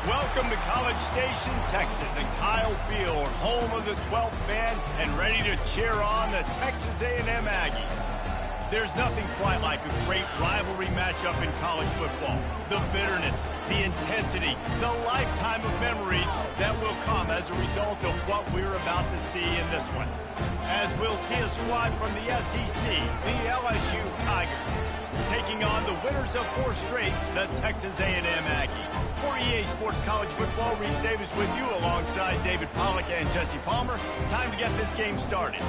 Welcome to College Station, Texas, and Kyle Field, home of the 12th man and ready to cheer on the Texas A&M Aggies. There's nothing quite like a great rivalry matchup in college football. The bitterness, the intensity, the lifetime of memories that will come as a result of what we're about to see in this one. As we'll see a squad from the SEC, the LSU Tigers, taking on the winners of 4 straight, the Texas A&M Aggies. For EA Sports College Football, Reese Davis with you alongside David Pollack and Jesse Palmer. Time to get this game started.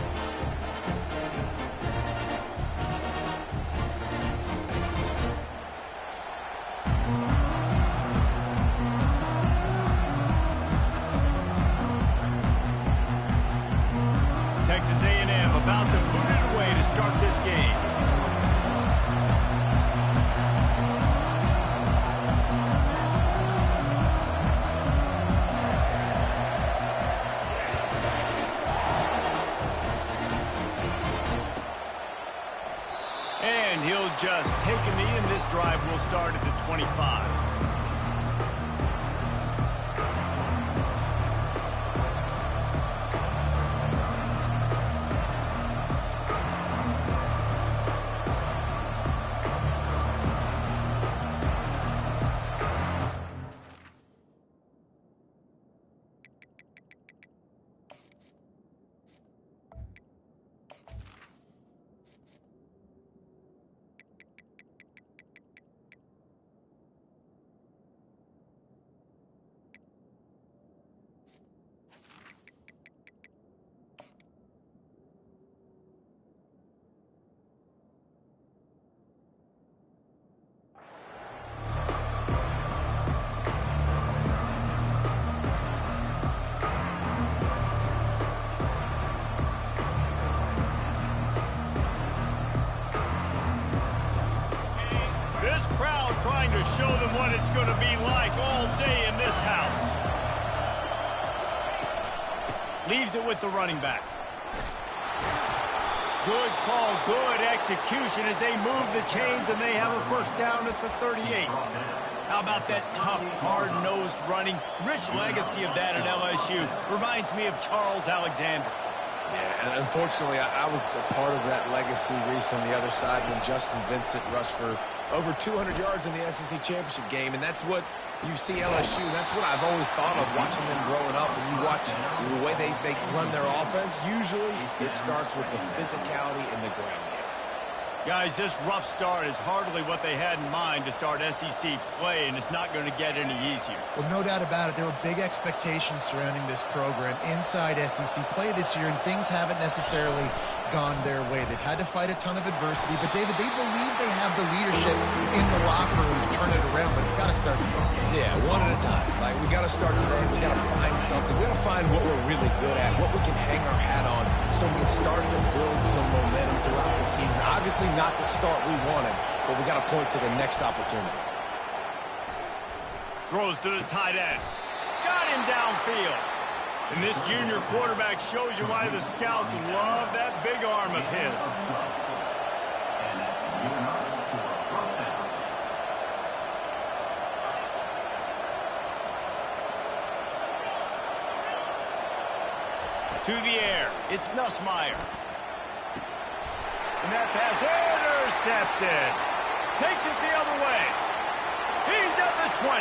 Texas A&M about to put it away to start this game. And he'll just take a knee, and this drive will start at the 25. Crowd trying to show them what it's going to be like all day in this house. Leaves it with the running back. Good call, good execution as they move the chains, and they have a first down at the 38. How about that tough, hard-nosed running? Rich legacy of that at LSU. Reminds me of Charles Alexander. Yeah, and unfortunately, I was a part of that legacy, Reese, on the other side when Justin Vincent rushed for over 200 yards in the SEC Championship game, and that's what you see LSU. That's what I've always thought of watching them growing up. When you watch the way they run their offense, usually it starts with the physicality in the ground game. Guys, this rough start is hardly what they had in mind to start SEC play, and it's not going to get any easier. Well, no doubt about it. There were big expectations surrounding this program inside SEC play this year, and things haven't necessarily gone their way. They've had to fight a ton of adversity, but, David, they believe they have the leadership in the locker room to turn it around, but it's got to start today. Yeah, one at a time. Like, we got to start today. We got to find something. We got to find what we're really good at, what we can hang our hat on, so we can start to build some momentum throughout the season. Obviously, not the start we wanted, but we got to point to the next opportunity. Throws to the tight end. Got him downfield. And this junior quarterback shows you why the scouts love that big arm of his. To the air. It's Nussmeier. And that pass intercepted. Takes it the other way. He's at the 20.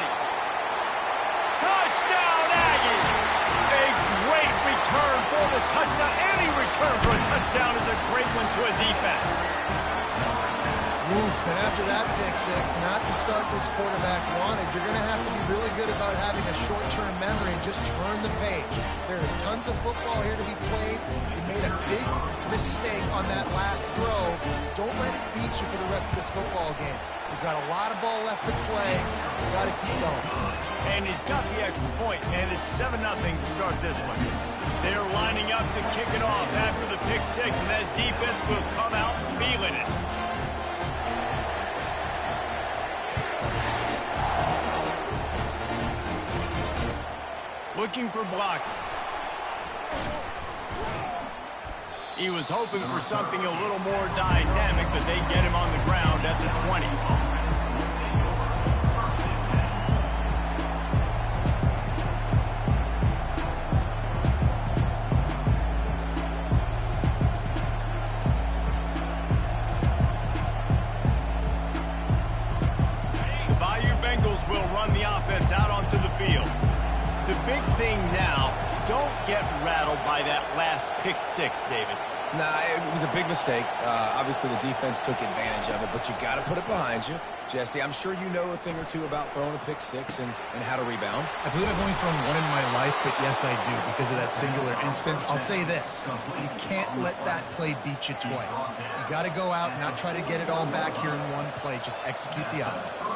Touchdown, Aggies! A great return for the touchdown. Any return for a touchdown is a great one to a defense. Oof, and after that pick six, not the start this quarterback wanted. You're going to have to be really good about having a short-term memory and just turn the page. There is tons of football here to be played. You made a big mistake on that last throw. Don't let it beat you for the rest of this football game. We've got a lot of ball left to play. We've got to keep going. And he's got the extra point, and it's 7-0 to start this one. They're lining up to kick it off after the pick six, and that defense will come out feeling it. Looking for blockers. He was hoping for something a little more dynamic, but they get him on the ground at the 20. six, David. Nah, it was a big mistake. Obviously, the defense took advantage of it, but you got to put it behind you. Jesse, I'm sure you know a thing or two about throwing a pick six and how to rebound. I believe I've only thrown one in my life, but yes, I do because of that singular instance. I'll say this. You can't let that play beat you twice. You got to go out and not try to get it all back here in one play. Just execute the offense.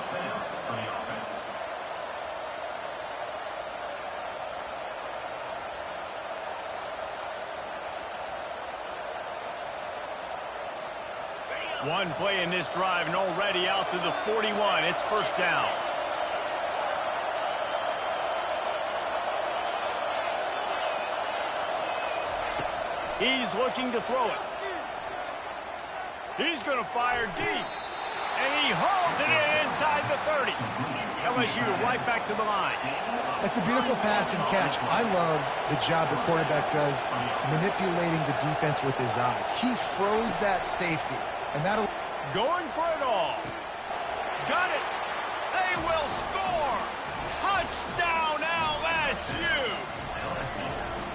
One play in this drive and already out to the 41. It's first down. He's looking to throw it. He's going to fire deep. And he hauls it in inside the 30. LSU right back to the line. That's a beautiful pass and catch. I love the job the quarterback does manipulating the defense with his eyes. He froze that safety. And that'll... Going for it all. Got it. They will score. Touchdown, LSU.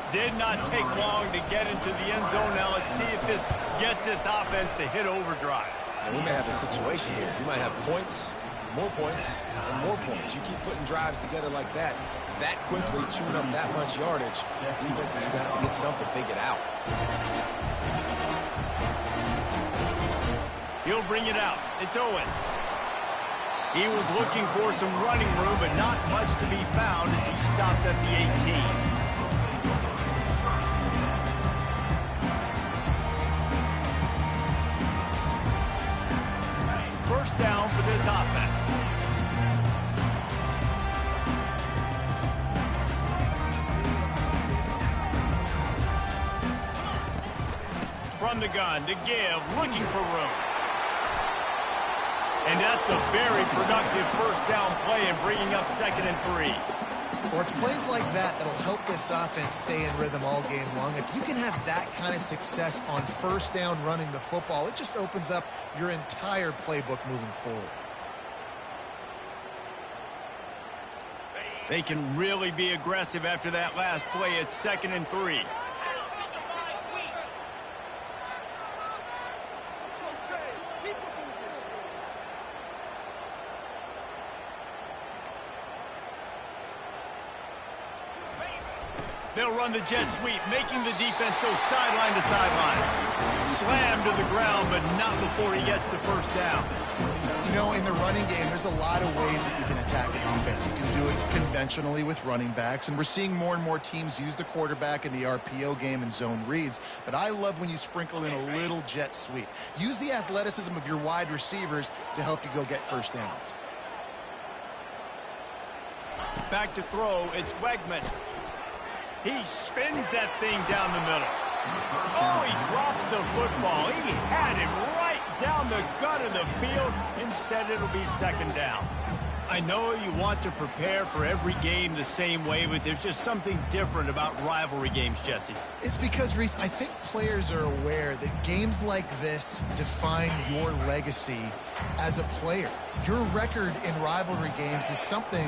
Did not take long to get into the end zone. Now let's see if this gets this offense to hit overdrive. And we may have a situation here. You might have points, and more points. You keep putting drives together like that quickly, chewing up that much yardage. Defenses are going to have to get something figured out. He'll bring it out. It's Owens. He was looking for some running room, but not much to be found as he stopped at the 18. First down for this offense. From the gun to give, looking for room. And that's a very productive first down play and bringing up 2nd and 3. Well, it's plays like that that'll help this offense stay in rhythm all game long. If you can have that kind of success on first down running the football, it just opens up your entire playbook moving forward. They can really be aggressive after that last play. It's 2nd and 3. They'll run the jet sweep, making the defense go sideline to sideline. Slammed to the ground, but not before he gets the first down. You know, in the running game, there's a lot of ways that you can attack a defense. You can do it conventionally with running backs, and we're seeing more and more teams use the quarterback in the RPO game and zone reads. But I love when you sprinkle in a little jet sweep. Use the athleticism of your wide receivers to help you go get first downs. Back to throw, it's Wegman. He spins that thing down the middle. Oh, he drops the football. He had it right down the gut of the field. Instead, it'll be 2nd down. I know you want to prepare for every game the same way, but there's just something different about rivalry games, Jesse. It's because, Reese, I think players are aware that games like this define your legacy as a player. Your record in rivalry games is something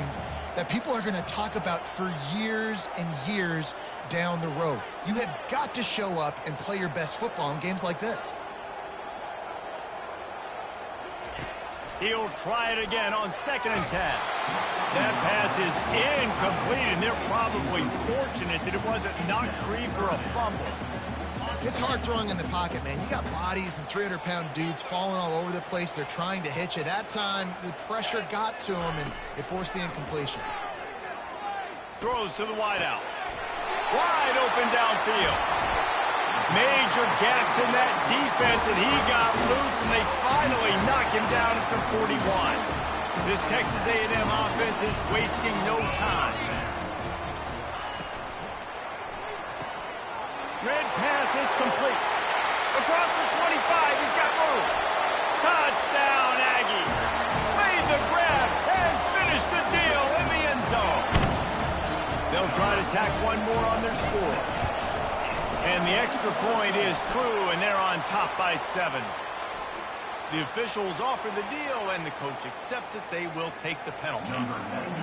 that people are going to talk about for years and years down the road. You have got to show up and play your best football in games like this. He'll try it again on 2nd and 10. That pass is incomplete, and they're probably fortunate that it wasn't knocked free for a fumble. It's hard throwing in the pocket, man. You got bodies and 300-pound dudes falling all over the place. They're trying to hit you. That time, the pressure got to him, and it forced the incompletion. Throws to the wideout. Wide open downfield. Major gaps in that defense, and he got loose, and they finally knock him down at the 41. This Texas A&M offense is wasting no time. Red pass, it's complete. Across the 25, he's got room. Touchdown, Aggie. Made the grab and finished the deal in the end zone. They'll try to tack one more on their score. And the extra point is true, and they're on top by 7. The officials offer the deal, and the coach accepts it. They will take the penalty.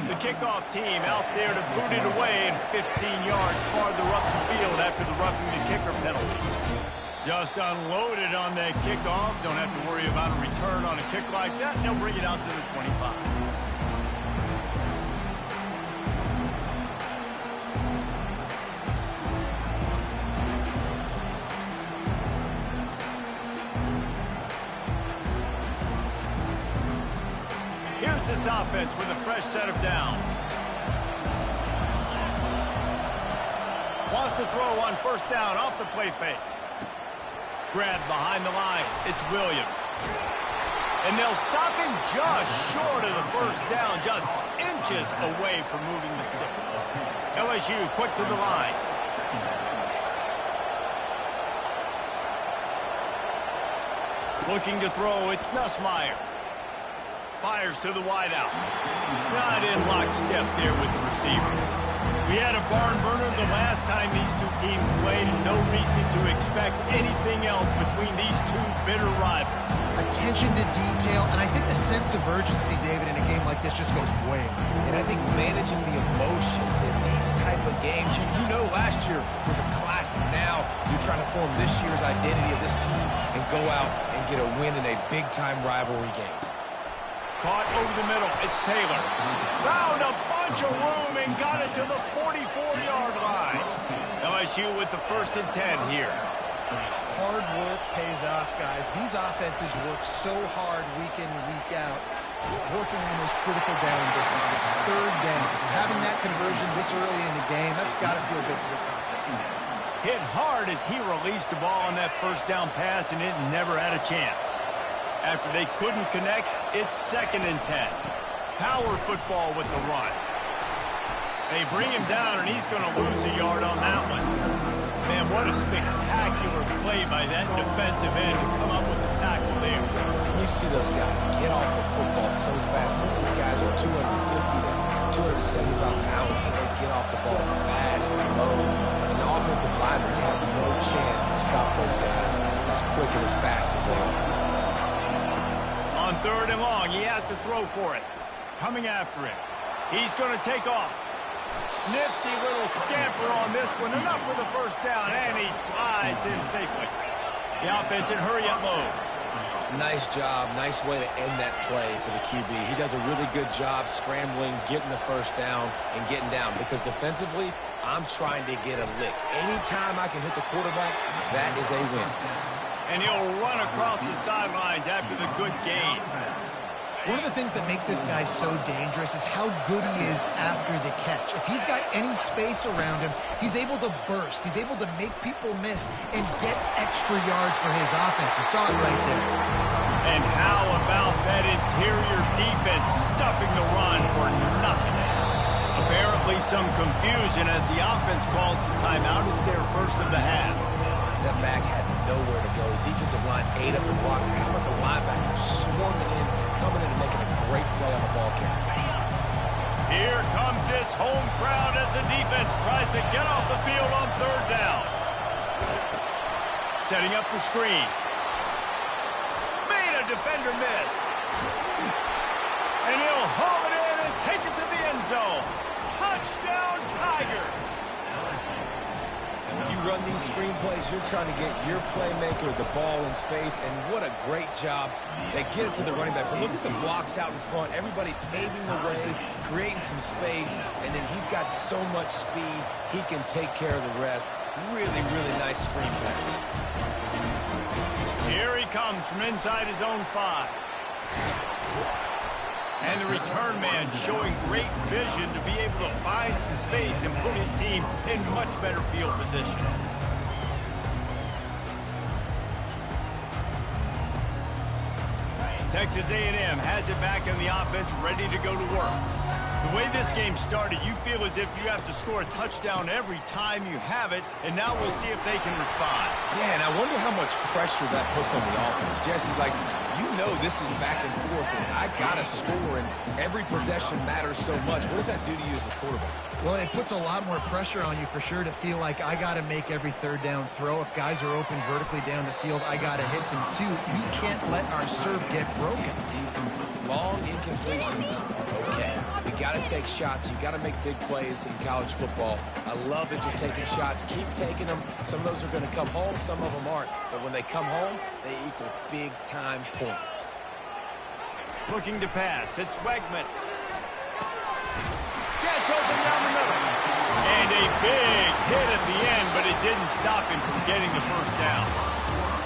The kickoff team out there to boot it away, and 15 yards farther up the field after the roughing the kicker penalty. Just unloaded on that kickoff. Don't have to worry about a return on a kick like that. They'll bring it out to the 25. Here's this offense with a fresh set of downs. Wants to throw on first down off the play fake. Grabbed behind the line. It's Williams. And they'll stop him just short of the first down, just inches away from moving the sticks. LSU quick to the line. Looking to throw, it's Nussmeier. Fires to the wideout. Not in lockstep there with the receiver. We had a barn burner the last time these two teams played, and no reason to expect anything else between these two bitter rivals. Attention to detail, and I think the sense of urgency, David, in a game like this just goes way up. And I think managing the emotions in these type of games, you know last year was a classic. Now you're trying to form this year's identity of this team and go out and get a win in a big-time rivalry game. Caught over the middle. It's Taylor. Found a bunch of room and got it to the 44-yard line. LSU with the 1st and 10 here. Hard work pays off, guys. These offenses work so hard week in and week out, working on those critical down distances, 3rd downs. And having that conversion this early in the game, that's got to feel good for this offense. Hit hard as he released the ball on that first down pass, and it never had a chance. After they couldn't connect, it's 2nd and 10. Power football with the run. They bring him down, and he's going to lose a yard on that one. Man, what a spectacular play by that defensive end to come up with the tackle there. You see those guys get off the football so fast. Most of these guys are 250 to 275 pounds, but they get off the ball fast, low. And the offensive linemen, they have no chance to stop those guys as quick and as fast as they are. On 3rd and long, he has to throw for it. Coming after him. He's going to take off. Nifty little scamper on this one. Enough for the first down, and he slides in safely. The offense in hurry-up mode. Nice job. Nice way to end that play for the QB. He does a really good job scrambling, getting the first down, and getting down. Because defensively, I'm trying to get a lick. Anytime I can hit the quarterback, that is a win. And he'll run across the sidelines after the good gain. One of the things that makes this guy so dangerous is how good he is after the catch. If he's got any space around him, he's able to burst. He's able to make people miss and get extra yards for his offense. You saw it right there. And how about that interior defense stuffing the run for nothing? Apparently some confusion as the offense calls the timeout. It's their first of the half. That back had nowhere to go. Defensive line ate up the blocks. How about the linebackers swarming in, coming in and making a great play on the ball carrier? Here comes this home crowd as the defense tries to get off the field on 3rd down. Setting up the screen. Made a defender miss. And he'll haul it in and take it to the end zone. Touchdown, Tigers. You run these screenplays, you're trying to get your playmaker the ball in space, and what a great job. They get it to the running back. But look at the blocks out in front. Everybody paving the way, creating some space, and then he's got so much speed, he can take care of the rest. Really, really nice screen pass. Here he comes from inside his own 5. And the return man showing great vision to be able to find some space and put his team in much better field position. Texas A&M has it back in the offense, ready to go to work. The way this game started, you feel as if you have to score a touchdown every time you have it, and now we'll see if they can respond. Yeah, and I wonder how much pressure that puts on the offense. Jesse, like, you know this is back and forth, and I got to score, and every possession matters so much. What does that do to you as a quarterback? Well, it puts a lot more pressure on you for sure to feel like I got to make every third down throw. If guys are open vertically down the field, I got to hit them too. We can't let our serve get broken. Long incompletions are okay. You got to take shots. You got to make big plays in college football. I love that you're taking shots. Keep taking them. Some of those are going to come home. Some of them aren't. But when they come home, they equal big-time points. Looking to pass. It's Wegman. Gets open down the middle. And a big hit at the end, but it didn't stop him from getting the first down.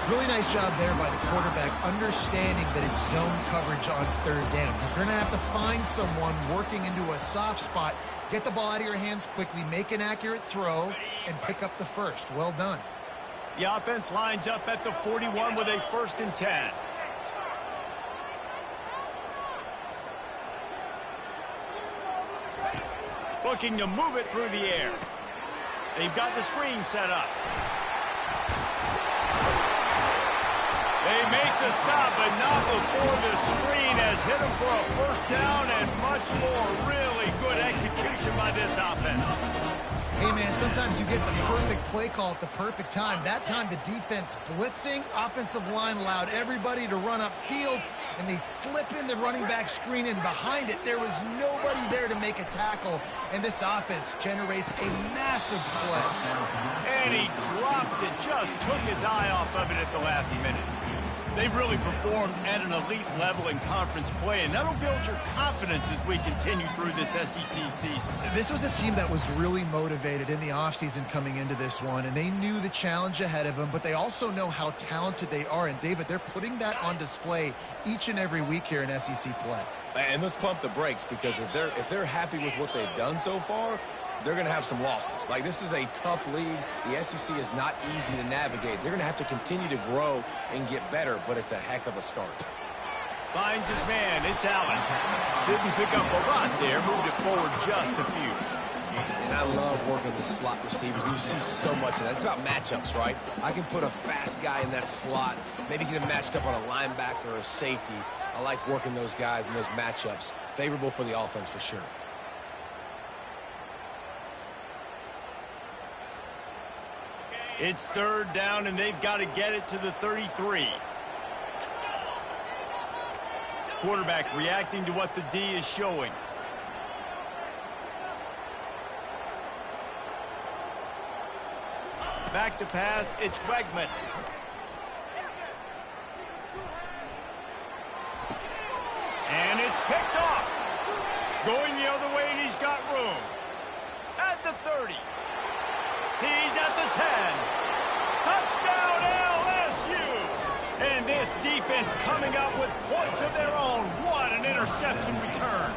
Really nice job there by the quarterback, understanding that it's zone coverage on third down. You're going to have to find someone working into a soft spot, get the ball out of your hands quickly, make an accurate throw, and pick up the first. Well done. The offense lines up at the 41 with a 1st and 10. Looking to move it through the air. They've got the screen set up. They make the stop, but not before the screen has hit them for a first down and much more. Really good execution by this offense. Hey, man, sometimes you get the perfect play call at the perfect time. That time the defense blitzing, offensive line allowed everybody to run upfield, and they slip in the running back screen, and behind it there was nobody there to make a tackle, and this offense generates a massive play. And he drops it, just took his eye off of it at the last minute. They've really performed at an elite level in conference play, and that'll build your confidence as we continue through this SEC season. This was a team that was really motivated in the offseason coming into this one, and they knew the challenge ahead of them, but they also know how talented they are. And, David, they're putting that on display each and every week here in SEC play. And let's pump the brakes, because if they're happy with what they've done so far, they're going to have some losses. Like, this is a tough league. The SEC is not easy to navigate. They're going to have to continue to grow and get better, but it's a heck of a start. Finds his man. It's Allen. Didn't pick up a lot there. Moved it forward just a few. And I love working the slot receivers. You see so much of that. It's about matchups, right? I can put a fast guy in that slot, maybe get him matched up on a linebacker or a safety. I like working those guys in those matchups. Favorable for the offense for sure. It's 3rd down, and they've got to get it to the 33. Quarterback reacting to what the D is showing. Back to pass, it's Wegman. And it's picked off. Going the other way, and he's got room. At the 30. He's at the 10. Touchdown, LSU! And this defense coming up with points of their own. What an interception return.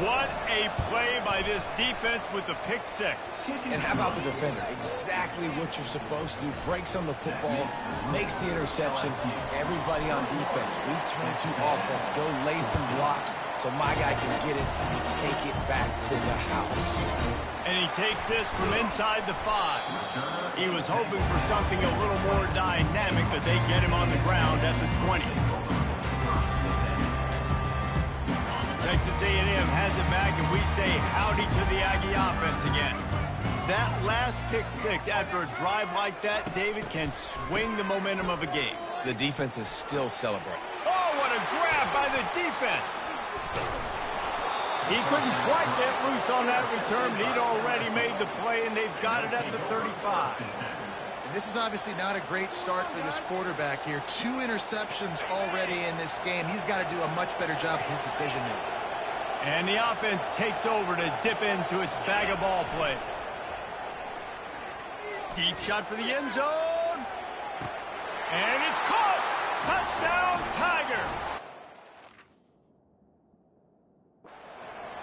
What a play by this defense with the pick six. And how about the defender? Exactly what you're supposed to do. Breaks on the football, makes the interception. Everybody on defense, we turn to offense. Go lay some blocks so my guy can get it and take it back to the house. And he takes this from inside the 5. He was hoping for something a little more dynamic, but they get him on the ground at the 20. Texas A&M has it back, and we say howdy to the Aggie offense again. That last pick six after a drive like that, David, can swing the momentum of a game. The defense is still celebrating. Oh, what a grab by the defense. He couldn't quite get loose on that return, but he'd already made the play, and they've got it at the 35. And this is obviously not a great start for this quarterback here. 2 interceptions already in this game. He's got to do a much better job with his decision making. And the offense takes over to dip into its bag of ball plays. Deep shot for the end zone. And it's caught. Touchdown, Tigers.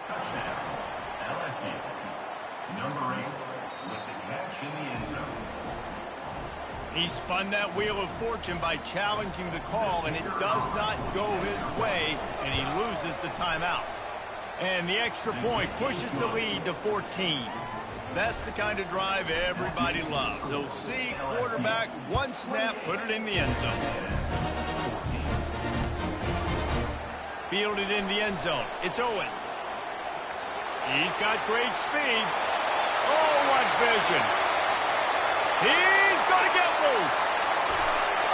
Touchdown, LSU. Number 8 with the catch in the end zone. He spun that wheel of fortune by challenging the call, and it does not go his way, and he loses the timeout. And the extra point pushes the lead to 14. That's the kind of drive everybody loves. OC, quarterback, one snap, put it in the end zone. Fielded in the end zone. It's Owens. He's got great speed. Oh, what vision. He's going to get loose.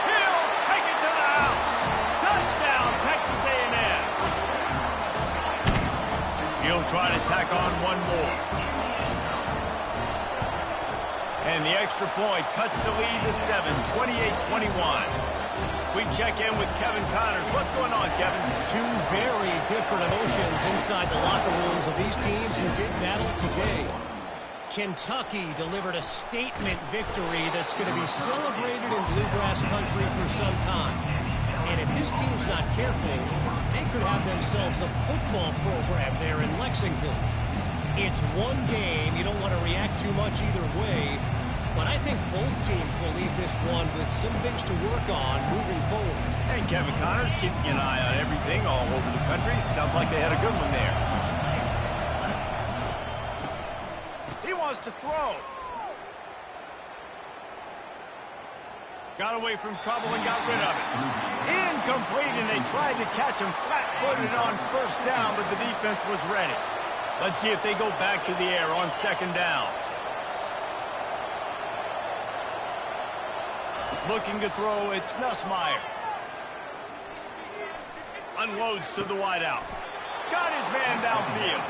He'll take it to the house. Touchdown, Texas A&M. He'll try to tack on one more. And the extra point cuts the lead to 7, 28-21. We check in with Kevin Connors. What's going on, Kevin? Two very different emotions inside the locker rooms of these teams who did battle today. Kentucky delivered a statement victory that's going to be celebrated in Bluegrass country for some time. And if this team's not careful, they could have themselves a football program there in Lexington. It's one game. You don't want to react too much either way. But I think both teams will leave this one with some things to work on moving forward. And Kevin Connors keeping an eye on everything all over the country. Sounds like they had a good one there. He wants to throw. Got away from trouble and got rid of it. Incomplete, and they tried to catch him flat-footed on first down, but the defense was ready. Let's see if they go back to the air on second down. Looking to throw, it's Nussmeier. Unloads to the wideout. Got his man downfield.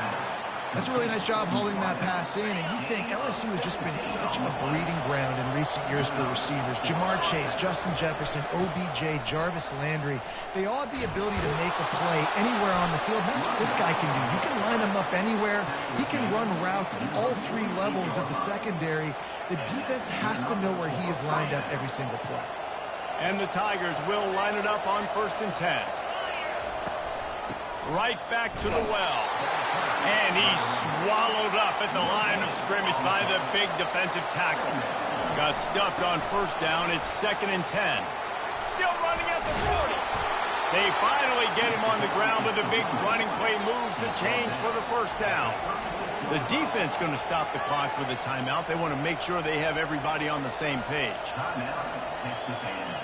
That's a really nice job holding that pass in, and you think LSU has just been such a breeding ground in recent years for receivers. Jamar Chase, Justin Jefferson, OBJ, Jarvis Landry, they all have the ability to make a play anywhere on the field. That's what this guy can do. You can line him up anywhere. He can run routes at all three levels of the secondary. The defense has to know where he is lined up every single play. And the Tigers will line it up on 1st and 10. Right back to the well. And he's swallowed up at the line of scrimmage by the big defensive tackle. Got stuffed on first down. It's 2nd and 10. Still running at the 40. They finally get him on the ground, but the big running play moves the change for the first down. The defense going to stop the clock with a timeout. They want to make sure they have everybody on the same page. Texas A&M.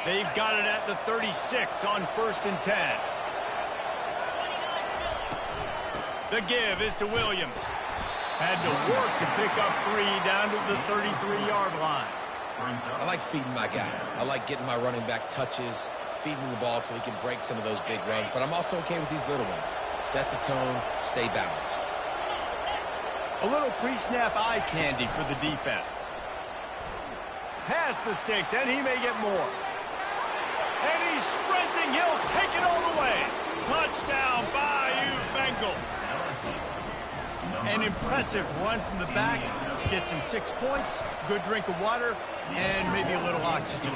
They've got it at the 36 on 1st and 10. The give is to Williams. Had to work to pick up 3 down to the 33-yard line. I like feeding my guy. I like getting my running back touches, feeding the ball so he can break some of those big runs. But I'm also okay with these little ones. Set the tone, stay balanced. A little pre-snap eye candy for the defense. Pass the sticks, and he may get more. And he's sprinting. He'll take it all the way. Touchdown, Bayou Bengals. An impressive run from the back. Gets him 6 points, good drink of water, and maybe a little oxygen.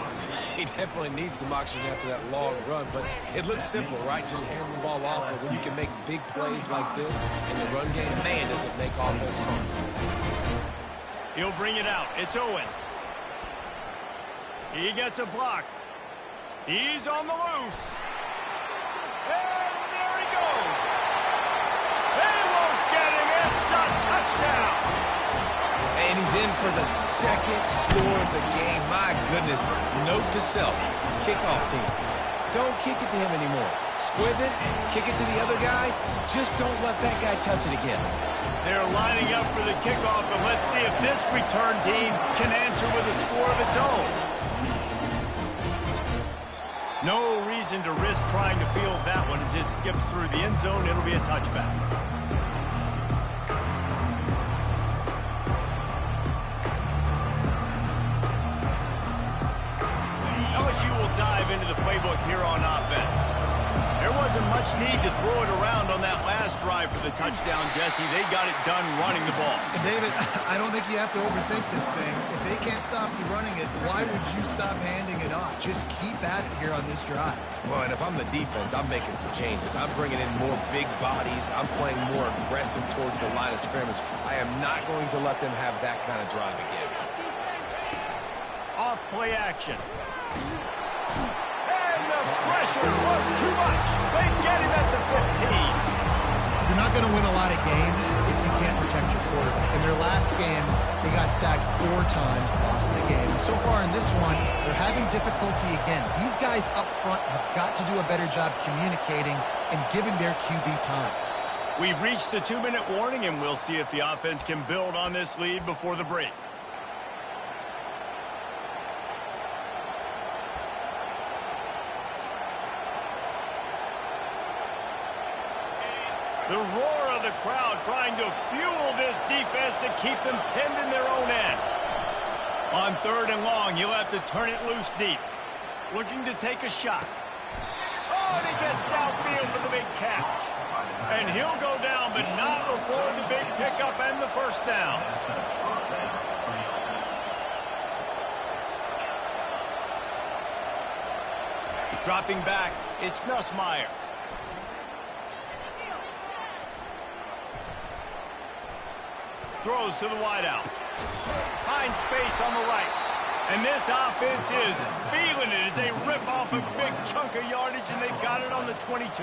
He definitely needs some oxygen after that long run, but it looks simple, right? Just hand the ball off. But when you can make big plays like this in the run game, man, does it make offense fun. He'll bring it out. It's Owens. He gets a block. He's on the loose. And there he goes. They won't get him. It's a touchdown. And he's in for the second score of the game. My goodness. Note to self. Kickoff team. Don't kick it to him anymore. Squib it. Kick it to the other guy. Just don't let that guy touch it again. They're lining up for the kickoff, and let's see if this return team can answer with a score of its own. No reason to risk trying to field that one as it skips through the end zone. It'll be a touchback. LSU will dive into the playbook here on offense. There wasn't much need to throw it around on that last drive for the touchdown, Jesse. They got it done running the ball. And David, I don't think you have to overthink this thing. If they can't stop you running it, why would you stop handing it off? Just keep at it here on this drive. Well, and if I'm the defense, I'm making some changes. I'm bringing in more big bodies. I'm playing more aggressive towards the line of scrimmage. I am not going to let them have that kind of drive again. Off play action. And the pressure was too much. They get him at the 15. You're not going to win a lot of games if you can't protect your quarterback. In their last game, they got sacked 4 times, lost the game. So far in this one, they're having difficulty again. These guys up front have got to do a better job communicating and giving their QB time. We've reached the 2-minute warning, and we'll see if the offense can build on this lead before the break. The roar of the crowd trying to fuel this defense to keep them pinned in their own end. On 3rd and long, he'll have to turn it loose deep. Looking to take a shot. Oh, and he gets downfield for the big catch. And he'll go down, but not before the big pickup and the first down. Dropping back, it's Nussmeier. Throws to the wideout. Finds space on the right. And this offense is feeling it as they rip off a big chunk of yardage, and they've got it on the 22.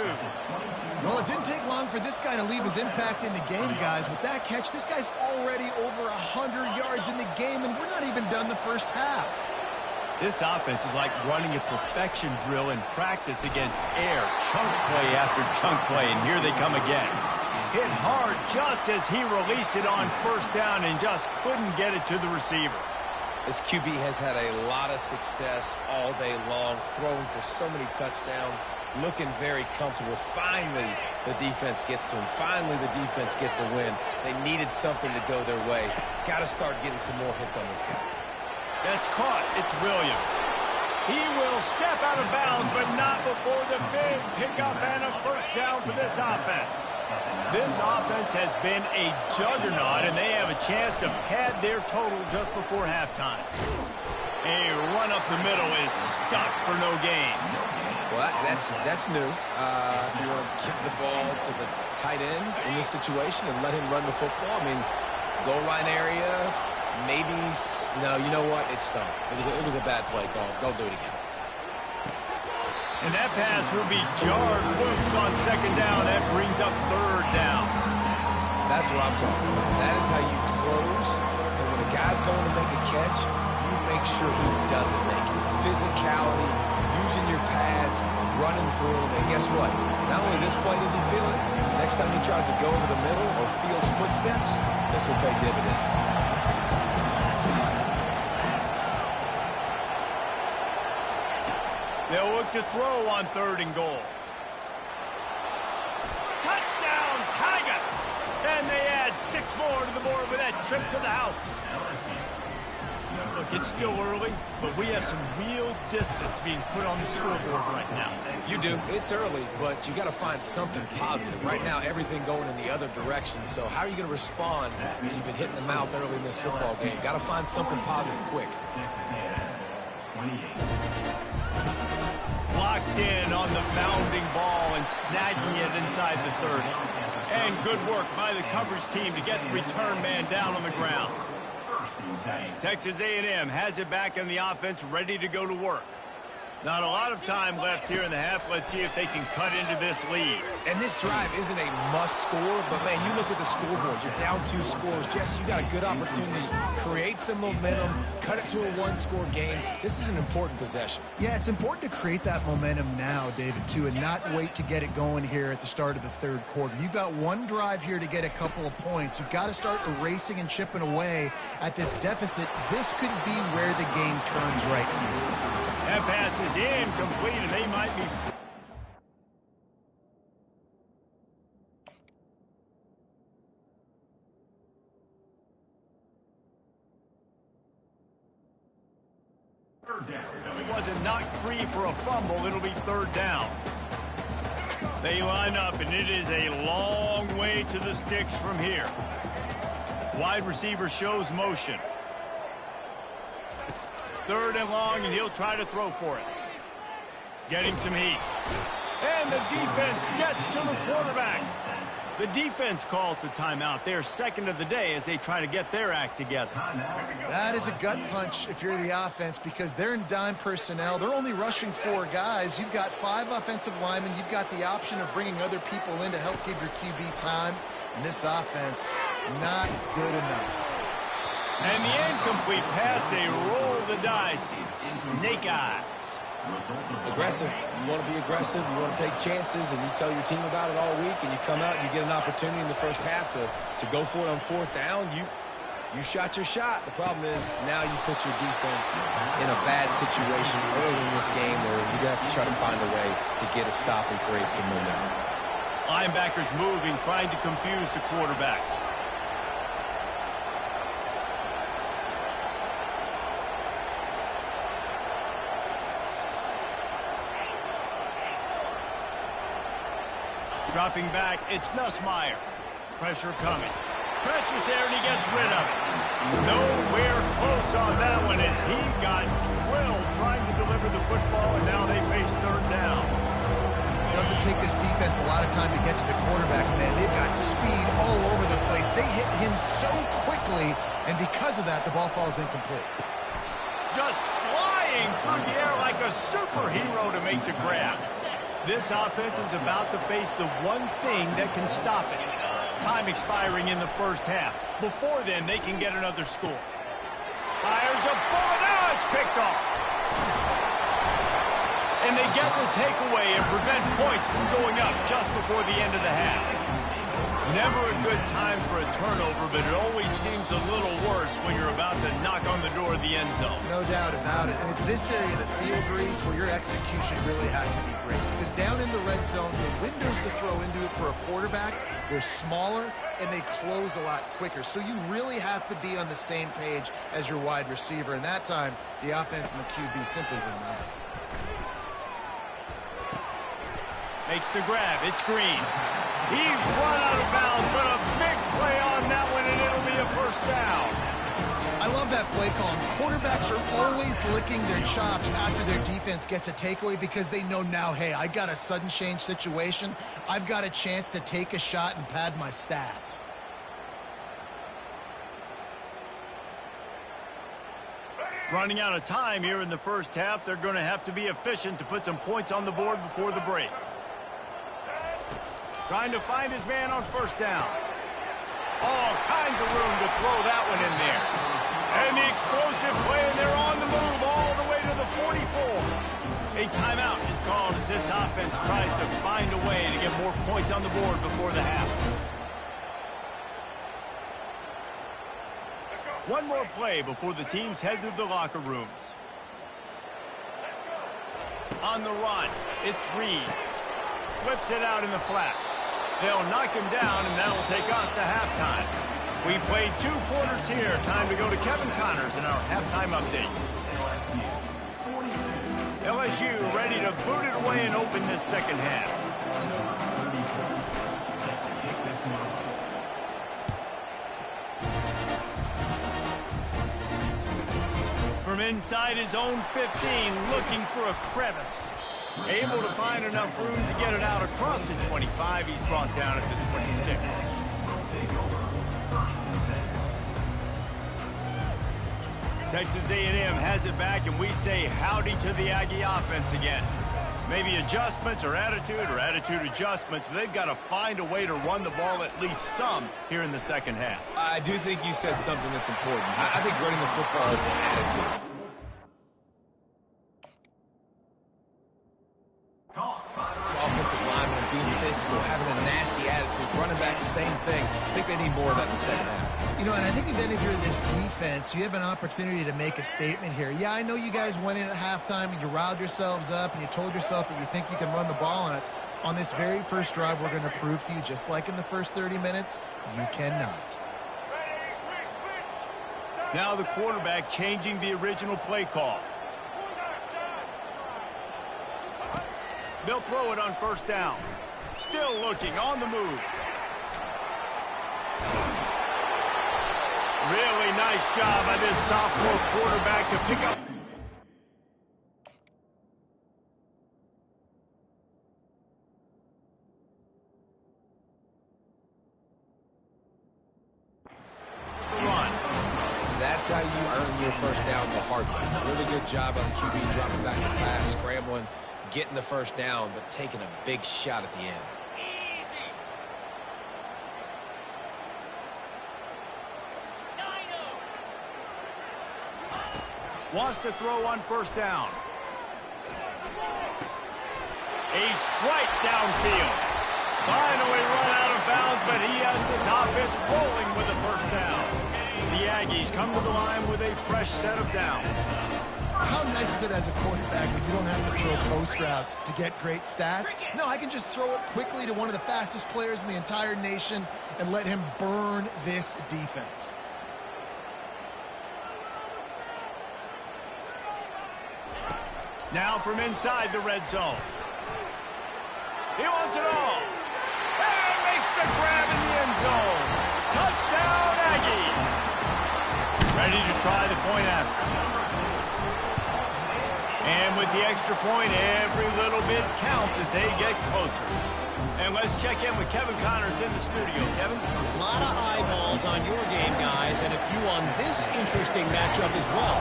Well, it didn't take long for this guy to leave his impact in the game, guys. With that catch, this guy's already over 100 yards in the game, and we're not even done the first half. This offense is like running a perfection drill in practice against air. Chunk play after chunk play, and here they come again. Hit hard just as he released it on first down and just couldn't get it to the receiver. This QB has had a lot of success all day long, throwing for so many touchdowns, looking very comfortable. Finally, the defense gets to him. Finally, the defense gets a win. They needed something to go their way. Got to start getting some more hits on this guy. That's caught. It's Williams. He will step out of bounds, but not before the big pickup and a first down for this offense. This offense has been a juggernaut, and they have a chance to pad their total just before halftime. A run up the middle is stuck for no gain. Well, that's new. If you want to give the ball to the tight end in this situation and let him run the football, I mean, goal line area, maybe. No, you know what? It stunk. It was a bad play call. Don't do it again. And that pass will be jarred loose on 2nd down. That brings up 3rd down. That's what I'm talking about. That is how you close. And when a guy's going to make a catch, you make sure he doesn't make it. Physicality, using your pads, running through. And guess what? Not only this play does he feel it, next time he tries to go over the middle or feels footsteps, this will pay dividends. They'll look to throw on 3rd and goal. Touchdown, Tigers! And they add 6 more to the board with that trip to the house. Look, it's still early, but we have some real distance being put on the scoreboard right now. You do. It's early, but you got to find something positive. Right now, everything going in the other direction. So how are you going to respond when you've been hit in the mouth early in this football game? Got to find something positive quick. Locked in on the bounding ball and snagging it inside the 30. And good work by the coverage team to get the return man down on the ground. Texas A&M has it back in the offense, ready to go to work. Not a lot of time left here in the half. Let's see if they can cut into this lead. And this drive isn't a must score, but, man, you look at the scoreboard. You're down 2 scores. Jesse, you got a good opportunity to create some momentum, cut it to a 1-score game. This is an important possession. Yeah, it's important to create that momentum now, David, too, and not wait to get it going here at the start of the 3rd quarter. You've got one drive here to get a couple of points. You've got to start erasing and chipping away at this deficit. This could be where the game turns right here. That pass is incomplete, and they might be... He wasn't knocked free for a fumble. It'll be 3rd down. They line up, and it is a long way to the sticks from here. Wide receiver shows motion. 3rd and long, and he'll try to throw for it. Getting some heat. And the defense gets to the quarterback. The defense calls the timeout. They're second of the day as they try to get their act together. That is a gut punch if you're the offense because they're in dime personnel. They're only rushing 4 guys. You've got 5 offensive linemen. You've got the option of bringing other people in to help give your QB time. And this offense, not good enough. And the incomplete pass, they roll the dice. Snake eyes. Aggressive. You want to be aggressive. You want to take chances, and you tell your team about it all week, and you come out and you get an opportunity in the first half to go for it on 4th down. You shot your shot. The problem is now you put your defense in a bad situation early in this game where you're going to have to try to find a way to get a stop and create some momentum. Linebackers moving, trying to confuse the quarterback. Dropping back, it's Nussmeier. Pressure coming. Pressure's there, and he gets rid of it. Nowhere close on that one as he got drilled trying to deliver the football, and now they face 3rd down. It doesn't take this defense a lot of time to get to the quarterback, man. They've got speed all over the place. They hit him so quickly, and because of that, the ball falls incomplete. Just flying through the air like a superhero to make the grab. This offense is about to face the one thing that can stop it. Time expiring in the first half. Before then, they can get another score. Fires a bullet. Now it's picked off. And they get the takeaway and prevent points from going up just before the end of the half. Never a good time for a turnover, but it always seems a little worse when you're about to knock on the door of the end zone. No doubt about it. And it's this area, the field, Reese, where your execution really has to be great. Because down in the red zone, the windows to throw into it for a quarterback, they're smaller and they close a lot quicker. So you really have to be on the same page as your wide receiver. And that time, the offense and the QB simply were not. Makes the grab. It's Green. He's run out of bounds, but a big play on that one, and it'll be a 1st down. I love that play call. Quarterbacks are always licking their chops after their defense gets a takeaway because they know now, hey, I got a sudden change situation. I've got a chance to take a shot and pad my stats. Running out of time here in the first half. They're going to have to be efficient to put some points on the board before the break. Trying to find his man on 1st down. All kinds of room to throw that one in there. And the explosive play, and they're on the move all the way to the 44. A timeout is called as this offense tries to find a way to get more points on the board before the half. One more play before the teams head to the locker rooms. On the run, it's Reed. Flips it out in the flat. They'll knock him down, and that'll take us to halftime. We played 2 quarters here. Time to go to Kevin Connors in our halftime update. LSU ready to boot it away and open this second half. From inside his own 15, looking for a crevice. Able to find enough room to get it out across the 25. He's brought down at the 26. Texas A&M has it back, and we say howdy to the Aggie offense again. Maybe adjustments or attitude adjustments, but they've got to find a way to run the ball at least some here in the second half. I do think you said something that's important. I think running the football is an attitude. Offensive linemen being physical, having a nasty attitude, running back, same thing. I think they need more of that in the second half. You know, and I think then if you're this defense, you have an opportunity to make a statement here. Yeah, I know you guys went in at halftime and you riled yourselves up and you told yourself that you think you can run the ball on us. On this very first drive, we're going to prove to you, just like in the first 30 minutes, you cannot. Now the quarterback changing the original play call. They'll throw it on 1st down. Still looking on the move. Really nice job by this sophomore quarterback to pick up. That's how you earn your first down the hard way. Really good job by the QB dropping back the pass, scrambling, getting the first down, but taking a big shot at the end. Wants to throw on first down. A strike downfield. Finally run out of bounds, but he has his offense rolling with a first down. The Aggies come to the line with a fresh set of downs. How nice is it as a quarterback when you don't have to throw post routes to get great stats? No, I can just throw it quickly to one of the fastest players in the entire nation and let him burn this defense. Now from inside the red zone. He wants it all. And makes the grab in the end zone. Touchdown, Aggies. Ready to try the point after. And with the extra point, every little bit counts as they get closer. And let's check in with Kevin Connors in the studio. Kevin? A lot of eyeballs on your game, guys, and a few on this interesting matchup as well.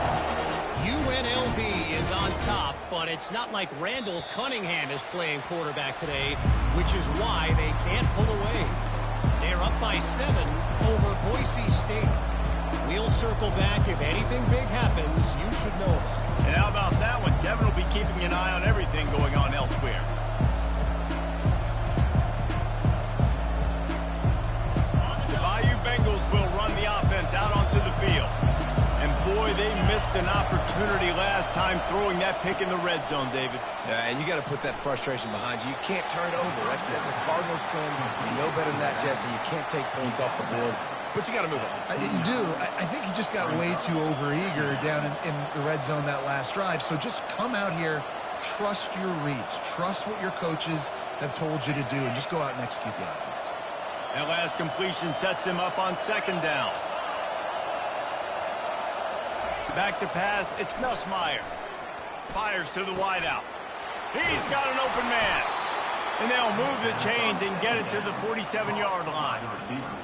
UNLV is on top, but it's not like Randall Cunningham is playing quarterback today, which is why they can't pull away. They're up by 7 over Boise State. We'll circle back. If anything big happens, you should know about it. And how about that one? Kevin will be keeping an eye on everything going on elsewhere. The Bayou Bengals will run the offense out onto the field. And boy, they missed an opportunity last time throwing that pick in the red zone, David. Yeah, and you got to put that frustration behind you. You can't turn it over. That's a Cardinal sin. You know better than that, Jesse. You can't take points off the board, but you got to move on. You do. I think he just got way too overeager down in the red zone that last drive. So just come out here, trust your reads, trust what your coaches have told you to do, and just go out and execute the offense. That last completion sets him up on second down. Back to pass, it's Nussmeier. Fires to the wideout. He's got an open man. And they'll move the chains and get it to the 47-yard line.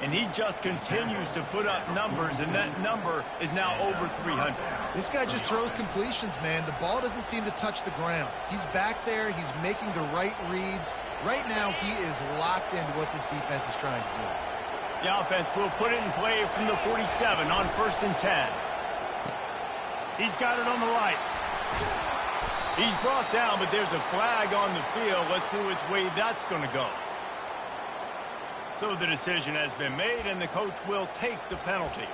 And he just continues to put up numbers, and that number is now over 300. This guy just throws completions, man. The ball doesn't seem to touch the ground. He's back there. He's making the right reads. Right now, he is locked into what this defense is trying to do. The offense will put it in play from the 47 on 1st and 10. He's got it on the right. He's brought down, but there's a flag on the field. Let's see which way that's going to go. So the decision has been made, and the coach will take the penalty.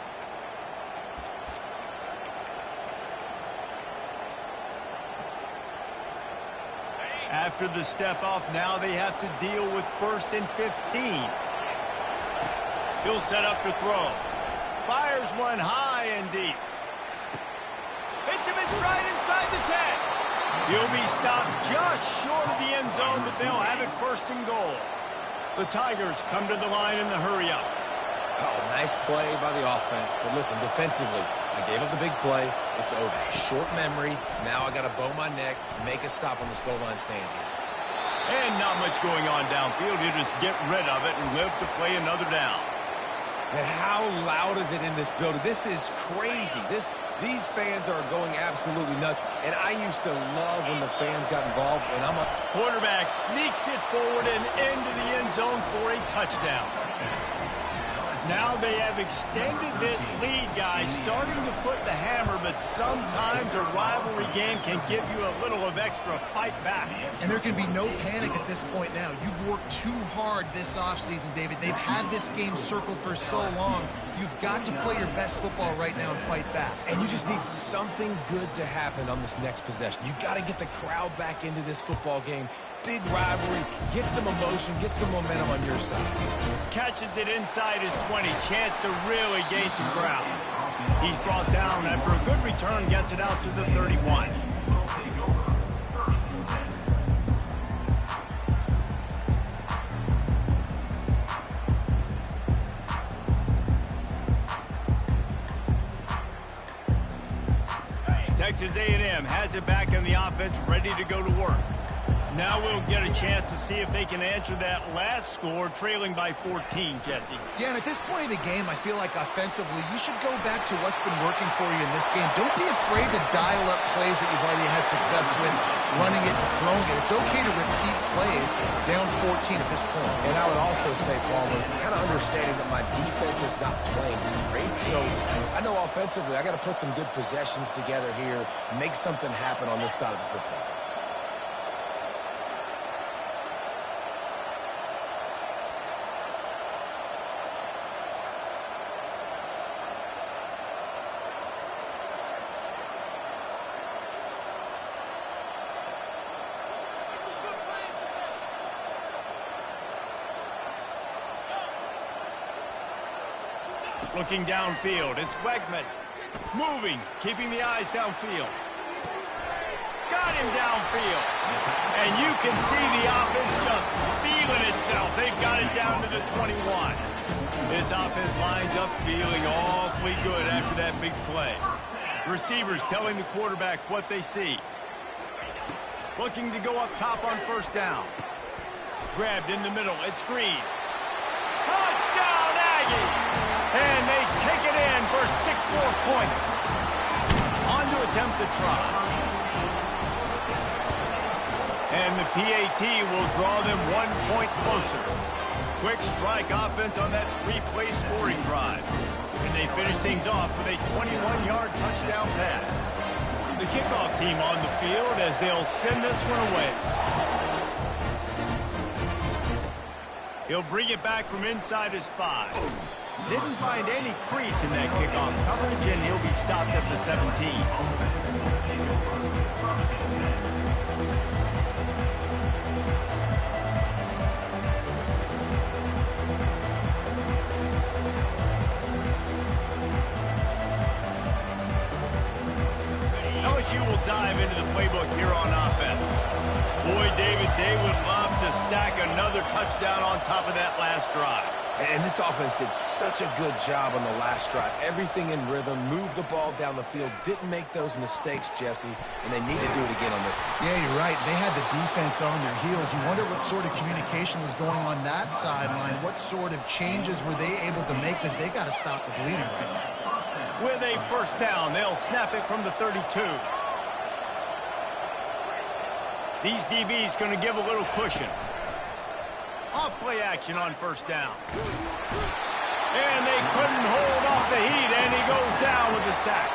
After the step off, now they have to deal with 1st and 15. He'll set up to throw. Fires one high and deep. Hits him in stride inside the 10. He'll be stopped just short of the end zone, but they'll have it 1st and goal. The Tigers come to the line in the hurry-up. Oh, nice play by the offense. But listen, defensively, I gave up the big play. It's over. Short memory. Now I got to bow my neck, make a stop on this goal line stand here. And not much going on downfield. You just get rid of it and live to play another down. And how loud is it in this building? This is crazy. These fans are going absolutely nuts. And I used to love when the fans got involved. And I'm a quarterback sneaks it forward and into the end zone for a touchdown. Now they have extended this lead, guys, starting to put the hammer, but sometimes a rivalry game can give you a little of extra fight back. And there can be no panic at this point now. You've worked too hard this offseason, David. They've had this game circled for so long. You've got to play your best football right now and fight back. And you just need something good to happen on this next possession. You got to get the crowd back into this football game. Big rivalry, get some emotion, get some momentum on your side. Catches it inside his 20, chance to really gain some ground. He's brought down after a good return, gets it out to the 31. Texas A&M has it back in the offense, ready to go to work. Now we'll get a chance to see if they can answer that last score, trailing by 14, Jesse. Yeah, and at this point of the game, I feel like offensively, you should go back to what's been working for you in this game. Don't be afraid to dial up plays that you've already had success with, running it and throwing it. It's okay to repeat plays down 14 at this point. And I would also say, Palmer, kind of understanding that my defense is not playing great. So I know offensively, I got to put some good possessions together here, make something happen on this side of the football. Looking downfield, it's Wegman. Moving, keeping the eyes downfield. Got him downfield. And you can see the offense just feeling itself. They've got it down to the 21. This offense lines up feeling awfully good after that big play. Receivers telling the quarterback what they see. Looking to go up top on first down. Grabbed in the middle, it's Green. Touchdown, Aggie! And they take it in for 6 more points. On to attempt the try. And the PAT will draw them 1 point closer. Quick strike offense on that 3-play scoring drive. And they finish things off with a 21-yard touchdown pass. The kickoff team on the field as they'll send this one away. He'll bring it back from inside his 5. Didn't find any crease in that kickoff coverage, and he'll be stopped at the 17. LSU will dive into the playbook here on offense. Boy, David, they would love to stack another touchdown on top of that last drive. And this offense did such a good job on the last drive. Everything in rhythm, moved the ball down the field, didn't make those mistakes, Jesse, and they need to do it again on this one. Yeah, you're right. They had the defense on their heels. You wonder what sort of communication was going on that sideline. What sort of changes were they able to make, because they got to stop the bleeding right now. With a first down, they'll snap it from the 32. These DBs going to give a little cushion. Off play action on first down. And they couldn't hold off the heat, and he goes down with a sack.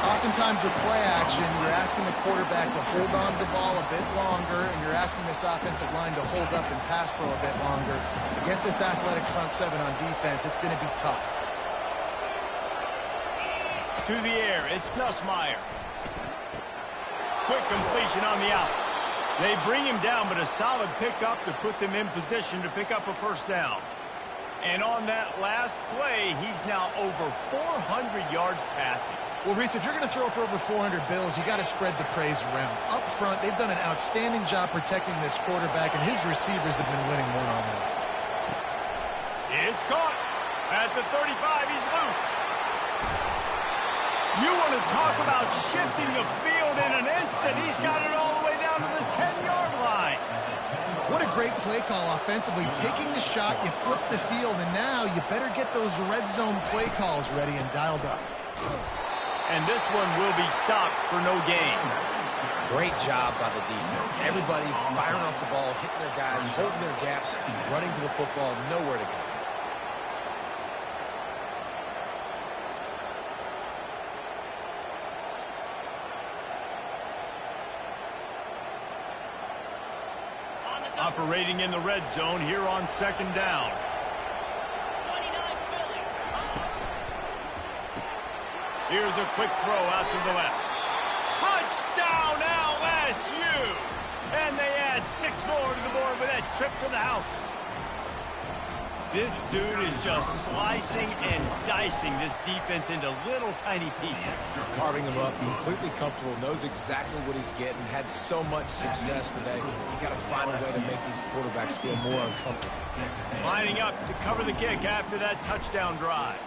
Oftentimes with play action, you're asking the quarterback to hold on to the ball a bit longer, and you're asking this offensive line to hold up and pass pro a bit longer. Against this athletic front 7 on defense, it's going to be tough. To the air, it's Nussmeier. Quick completion on the out. They bring him down, but a solid pickup to put them in position to pick up a first down. And on that last play, he's now over 400 yards passing. Well, Reese, if you're going to throw for over 400 bills, you got to spread the praise around. Up front, they've done an outstanding job protecting this quarterback, and his receivers have been winning one-on-one. It's caught. At the 35, he's loose. You want to talk about shifting the field in an instant. He's got it all the way down to the 10-yard line. What a great play call offensively. Taking the shot, you flip the field, and now you better get those red zone play calls ready and dialed up. And this one will be stopped for no gain. Great job by the defense. Everybody firing off the ball, hitting their guys, holding their gaps, running to the football, nowhere to go. Operating in the red zone here on second down. Here's a quick throw out to the left. Touchdown LSU! And they add 6 more to the board with that trip to the house. This dude is just slicing and dicing this defense into little tiny pieces. Carving him up, completely comfortable, knows exactly what he's getting, had so much success today. You got to find a way to make these quarterbacks feel more uncomfortable. Lining up to cover the kick after that touchdown drive.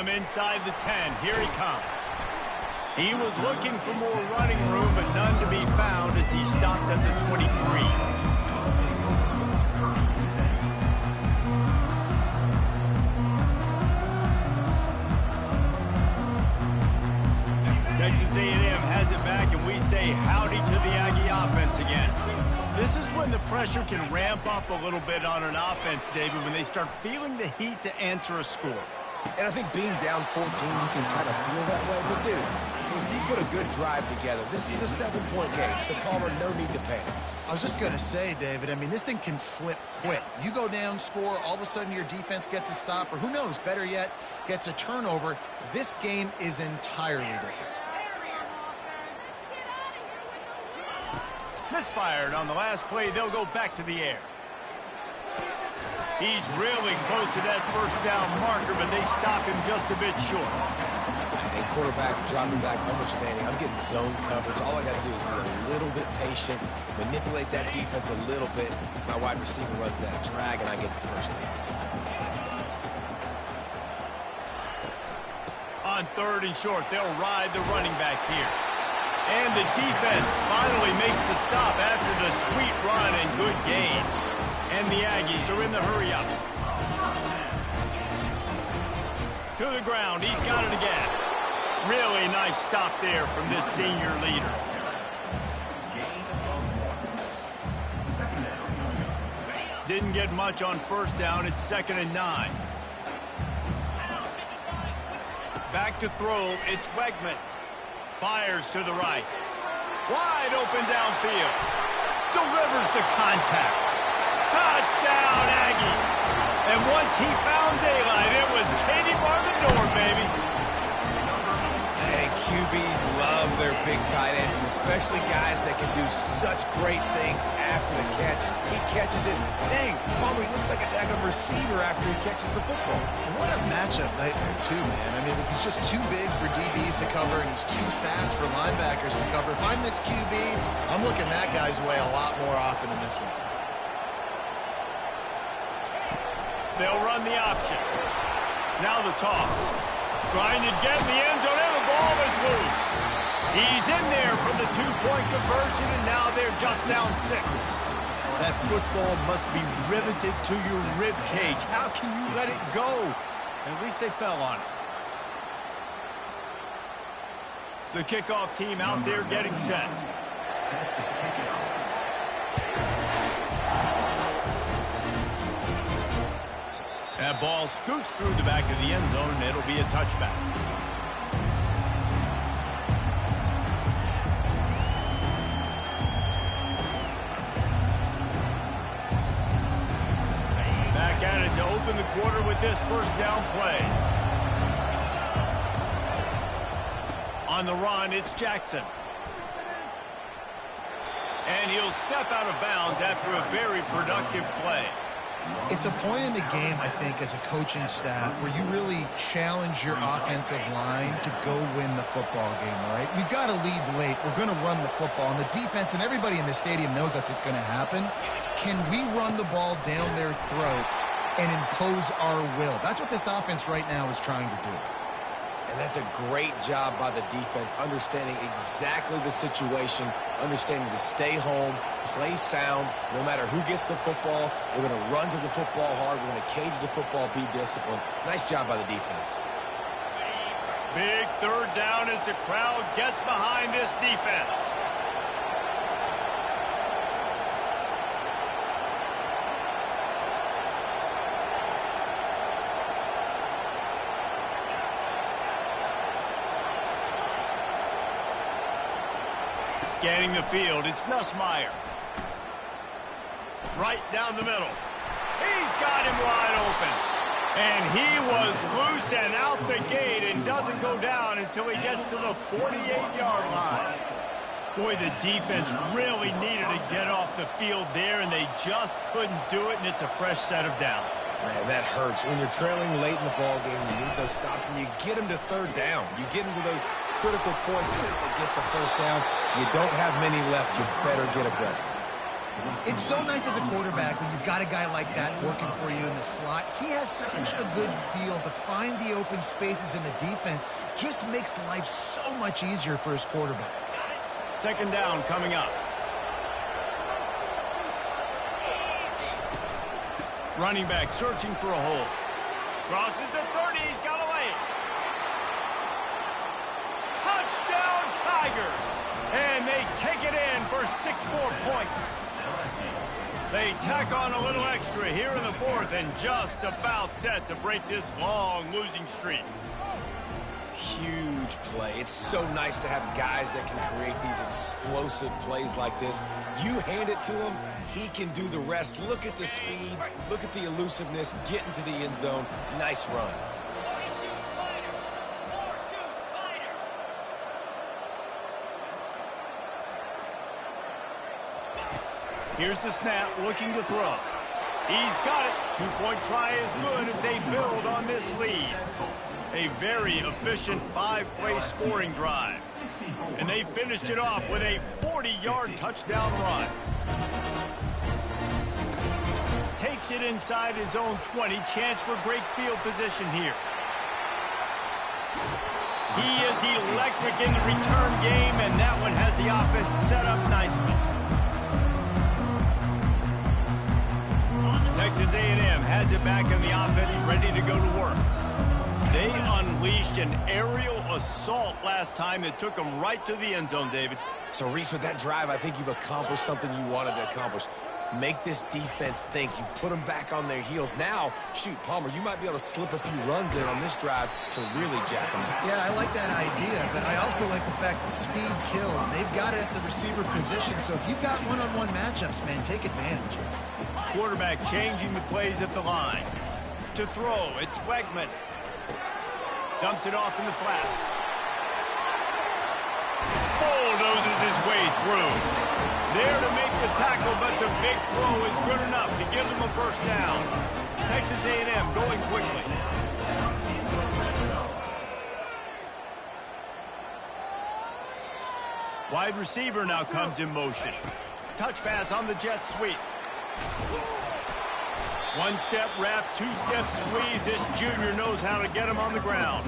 from inside the 10. Here he comes. He was looking for more running room, but none to be found as he stopped at the 23. Texas A&M has it back, and we say howdy to the Aggie offense again. This is when the pressure can ramp up a little bit on an offense, David, when they start feeling the heat to answer a score. And I think being down 14, you can kind of feel that way. But, dude, if you put a good drive together, this is a 7-point game, so Palmer, no need to panic. I was just going to say, David, I mean, this thing can flip quick. You go down, score, all of a sudden your defense gets a stop, or who knows, better yet, gets a turnover. This game is entirely different. Misfired on the last play. They'll go back to the air. He's really close to that first down marker, but they stop him just a bit short. And quarterback dropping back, understanding, I'm getting zone coverage. All I got to do is be a little bit patient, manipulate that defense a little bit. My wide receiver runs that drag, and I get the first down. On 3rd and short, they'll ride the running back here. And the defense finally makes the stop after the sweet run and good gain. And the Aggies are in the hurry-up. To the ground. He's got it again. Really nice stop there from this senior leader. Didn't get much on first down. It's 2nd and 9. Back to throw. It's Wegman. Fires to the right. Wide open downfield. Delivers the contact. Touchdown, Aggie. And once he found daylight, it was Katie bar the door, baby. And QBs love their big tight ends, and especially guys that can do such great things after the catch. He catches it. Dang, Palmer, he looks like a daggum receiver after he catches the football. What a matchup nightmare, too, man. I mean, he's just too big for DBs to cover, and he's too fast for linebackers to cover. If I'm this QB, I'm looking that guy's way a lot more often than this one. They'll run the option. Now the toss. Trying to get in the end zone, and the ball is loose. He's in there for the 2-point conversion, and now they're just down 6. That football must be riveted to your rib cage. How can you let it go? At least they fell on it. The kickoff team out there getting set. That ball scoots through the back of the end zone, and it'll be a touchback. Back at it to open the quarter with this first down play. On the run, it's Jackson. And he'll step out of bounds after a very productive play. It's a point in the game, I think, as a coaching staff where you really challenge your offensive line to go win the football game, all right? We've got to lead late. We're going to run the football. And the defense and everybody in the stadium knows that's what's going to happen. Can we run the ball down their throats and impose our will? That's what this offense right now is trying to do. And that's a great job by the defense, understanding exactly the situation, understanding to stay home, play sound, no matter who gets the football. We're going to run to the football hard. We're going to cage the football, be disciplined. Nice job by the defense. Big 3rd down as the crowd gets behind this defense. Scanning the field, it's Nussmeier. Right down the middle. He's got him wide open. And he was loose and out the gate and doesn't go down until he gets to the 48-yard line. Boy, the defense really needed to get off the field there, and they just couldn't do it, and it's a fresh set of downs. Man, that hurts. When you're trailing late in the ball game, you need those stops, and you get them to 3rd down. You get them to those critical points to get the first down. You don't have many left. You better get aggressive. It's so nice as a quarterback when you've got a guy like that working for you in the slot. He has such a good feel to find the open spaces in the defense. Just makes life so much easier for his quarterback. Second down coming up. Running back searching for a hole. Crosses the 30. He's got away. Touchdown Tigers. And they take it in for 6 more points. They tack on a little extra here in the fourth and just about set to break this long losing streak. Huge play. It's so nice to have guys that can create these explosive plays like this. You hand it to him, he can do the rest. Look at the speed, look at the elusiveness, get into the end zone. Nice run. Here's the snap, looking to throw. He's got it. 2-point try is good as they build on this lead. A very efficient 5-play scoring drive. And they finished it off with a 40-yard touchdown run. Takes it inside his own 20. Chance for great field position here. He is electric in the return game, and that one has the offense set up nicely. Texas A&M has it back in the offense, ready to go to work. They unleashed an aerial assault last time that took them right to the end zone, David. So, Reese, with that drive, I think you've accomplished something you wanted to accomplish. Make this defense think. You put them back on their heels. Now, shoot, Palmer, you might be able to slip a few runs in on this drive to really jack them up. Yeah, I like that idea, but I also like the fact that speed kills. They've got it at the receiver position, so if you've got one-on-one matchups, man, take advantage. Quarterback changing the plays at the line. To throw, it's Wegman. Dumps it off in the flats. Bulldozes his way through. There to make the tackle, but the big throw is good enough to give them a first down. Texas A&M going quickly. Wide receiver now comes in motion. Touch pass on the jet sweep. One-step wrap, two-step squeeze. This junior knows how to get him on the ground.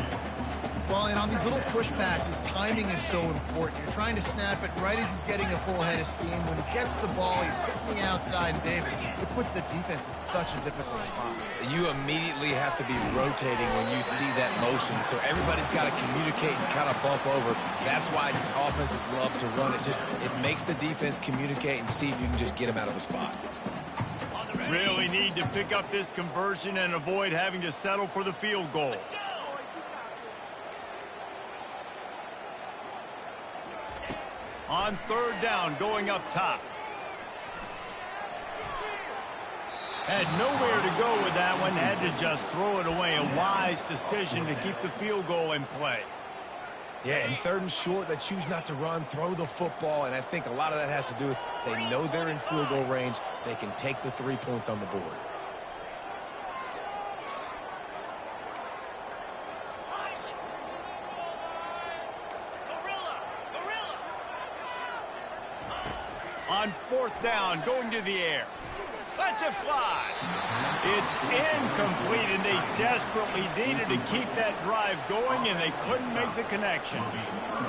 Well, and on these little push passes, timing is so important. You're trying to snap it right as he's getting a full head of steam. When he gets the ball, he's hitting the outside, and David, it puts the defense in such a difficult spot. You immediately have to be rotating when you see that motion, so everybody's got to communicate and kind of bump over. That's why offenses love to run it. It makes the defense communicate and see if you can just get them out of the spot. Really need to pick up this conversion and avoid having to settle for the field goal. On third down, going up top. Had nowhere to go with that one. Had to just throw it away. A wise decision to keep the field goal in play. Yeah, and third and short, they choose not to run, throw the football, and I think a lot of that has to do with they know they're in field goal range. They can take the 3 points on the board. On fourth down, going to the air. Lets it fly. It's incomplete, and they desperately needed to keep that drive going, and they couldn't make the connection.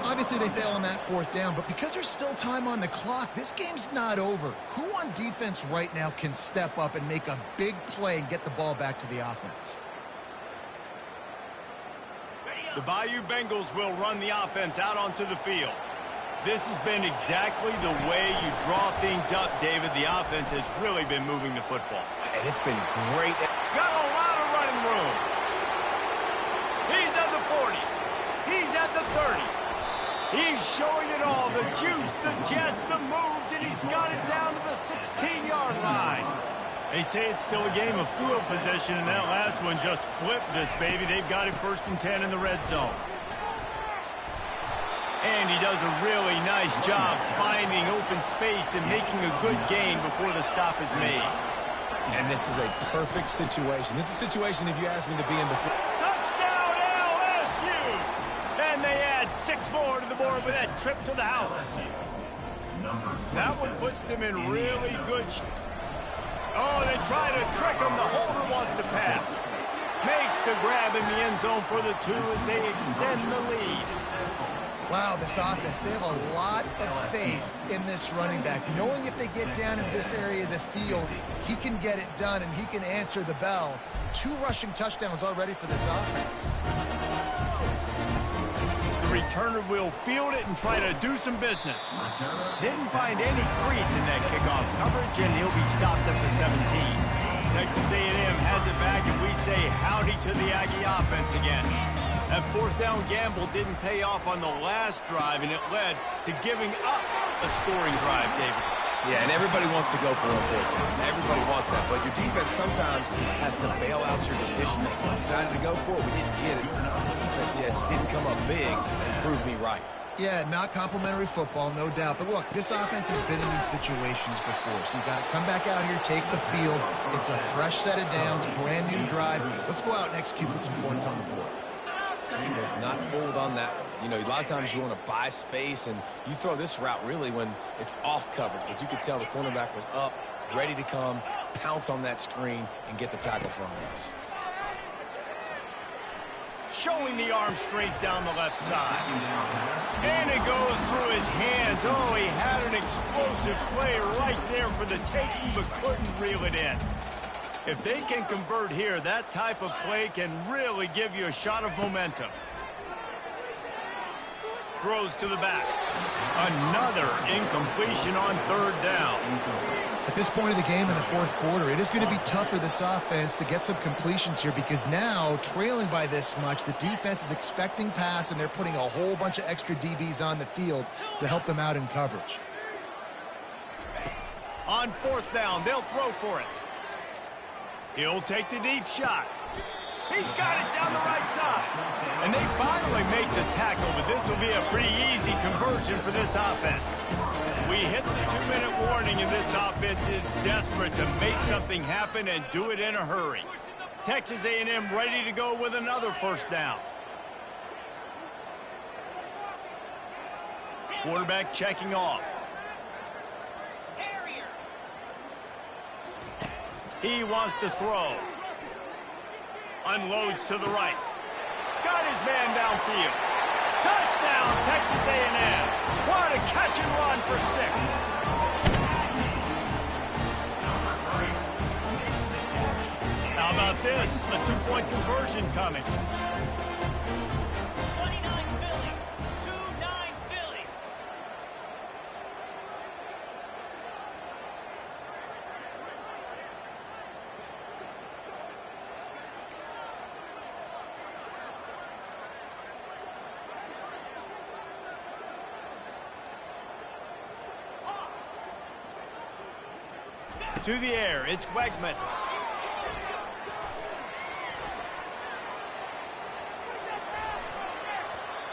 Obviously, they fail on that fourth down, but because there's still time on the clock, this game's not over. Who on defense right now can step up and make a big play and get the ball back to the offense? The Bayou Bengals will run the offense out onto the field. This has been exactly the way you draw things up, David. The offense has really been moving the football. And it's been great. Got a lot of running room. He's at the 40. He's at the 30. He's showing it all. The juice, the jets, the moves, and he's got it down to the 16-yard line. They say it's still a game of field possession, and that last one just flipped this baby. They've got it 1st and 10 in the red zone. And he does a really nice job finding open space and making a good gain before the stop is made. And this is a perfect situation. This is a situation, if you asked me to be in before. Touchdown, LSU! And they add 6 more to the board with that trip to the house. That one puts them in really good shape. Oh, they try to trick him. The holder wants to pass. Makes the grab in the end zone for the 2 as they extend the lead. Wow, this offense, they have a lot of faith in this running back, knowing if they get down in this area of the field, he can get it done and he can answer the bell. 2 rushing touchdowns already for this offense. The returner will field it and try to do some business. Didn't find any crease in that kickoff coverage, and he'll be stopped at the 17. Texas A&M has it back, and we say howdy to the Aggie offense again. That 4th down gamble didn't pay off on the last drive, and it led to giving up a scoring drive, David. Yeah, and everybody wants to go for a 4th down. Everybody wants that, but your defense sometimes has to bail out your decision-making. We decided to go for it. We didn't get it. The defense just didn't come up big and prove me right. Yeah, not complimentary football, no doubt. But look, this offense has been in these situations before. So you got to come back out here, take the field. It's a fresh set of downs, brand new drive. Let's go out and execute, put some points on the board. He was not fooled on that one. You know, a lot of times you want to buy space, and you throw this route really when it's off coverage. But you could tell the cornerback was up, ready to come, pounce on that screen, and get the tackle from us. Showing the arm strength down the left side. And it goes through his hands. Oh, he had an explosive play right there for the taking, but couldn't reel it in. If they can convert here, that type of play can really give you a shot of momentum. Throws to the back. Another incompletion on 3rd down. At this point of the game in the 4th quarter, it is going to be tough for this offense to get some completions here because now, trailing by this much, the defense is expecting pass, and they're putting a whole bunch of extra DBs on the field to help them out in coverage. On 4th down, they'll throw for it. He'll take the deep shot. He's got it down the right side. And they finally make the tackle, but this will be a pretty easy conversion for this offense. We hit the 2-minute warning, and this offense is desperate to make something happen and do it in a hurry. Texas A&M ready to go with another 1st down. Quarterback checking off. He wants to throw. Unloads to the right. Got his man downfield. Touchdown, Texas A&M. What a catch and run for 6. How about this? A 2-point conversion coming. 29 Philly. 2-9 Philly. To the air, it's Wegman.